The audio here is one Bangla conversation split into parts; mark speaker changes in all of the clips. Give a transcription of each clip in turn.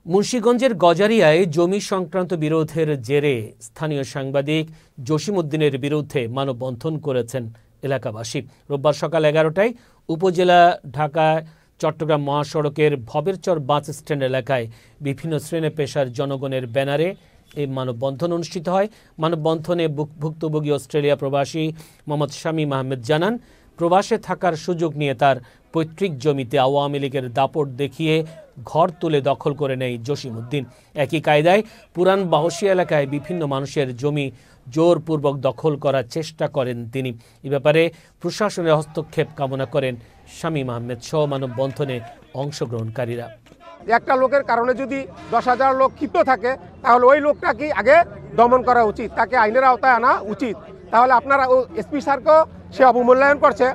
Speaker 1: মুন্সিগঞ্জের গজারিয়ায় জমি সংক্রান্ত বিরোধের জেরে স্থানীয় সাংবাদিক জসিম উদ্দিনের বিরুদ্ধে মানববন্ধন করেছেন এলাকাবাসী। রোববার সকাল 11টায় উপজেলা ঢাকা চট্টগ্রাম মহাসড়কের ভবেরচর বাস স্ট্যান্ড এলাকায় বিভিন্ন শ্রেণী পেশার জনগণের ব্যানারে এই মানববন্ধন অনুষ্ঠিত হয়। মানববন্ধনে ভুক্তভোগী অস্ট্রেলিয়া প্রবাসী মোহাম্মদ শামীম আহমেদ জানান, প্রবাসে থাকার সুযোগ নিয়ে তার পৈতৃক জমিতে আওয়ামী লীগের দাপট দেখিয়ে ঘর তুলে দখল করে নেয় জসিম উদ্দিন। একই কায়দায় পুরান বাহসিয়া এলাকায় বিভিন্ন মানুষের জমি জোরপূর্বক দখল করার চেষ্টা করেন তিনি। এ ব্যাপারে প্রশাসনের হস্তক্ষেপ কামনা করেন শামীম আহমেদ সহ মানববন্ধনে অংশগ্রহণকারীরা।
Speaker 2: একটা লোকের কারণে যদি 10,000 লোক ক্ষিপ্ত থাকে, তাহলে ওই লোকটাকে আগে দমন করা উচিত, তাকে আইনের আওতায় আনা উচিত। তাহলে আপনারা এসপি স্যারকেও সে অবমূল্যায়ন করছে,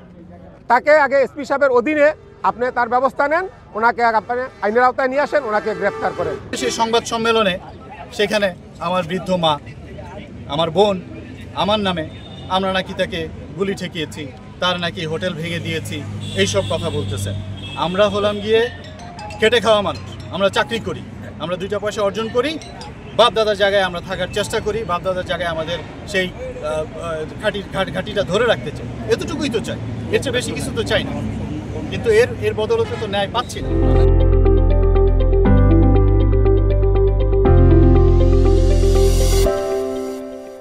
Speaker 2: তাকে আগে এসপি সাহেবের অধীনে আপনি তার ব্যবস্থা নেন, ওনাকে আপনি আইনের আওতায় নিয়ে আসেন, ওনাকে গ্রেপ্তার করেন।
Speaker 3: সেই সংবাদ সম্মেলনে সেখানে আমার বৃদ্ধ মা, আমার বোন, আমার নামে আমরা নাকি তাকে গুলি ঠেকিয়েছি, তার নাকি হোটেল ভেঙে দিয়েছি, এইসব কথা বলতেছে। আমরা হলাম গিয়ে খেটে খাওয়া মানুষ, আমরা চাকরি করি, আমরা 2টা পয়সা অর্জন করি, বাপ দাদার জায়গায় আমরা থাকার চেষ্টা করি, বাপ দাদার জায়গায় আমাদের সেই ঘাটিটা ধরে রাখতে চাই, এতটুকুই তো চাই, এর চেয়ে বেশি কিছু তো চাই না। কিন্তু এর বদলতে তো ন্যায় পাচ্ছি না।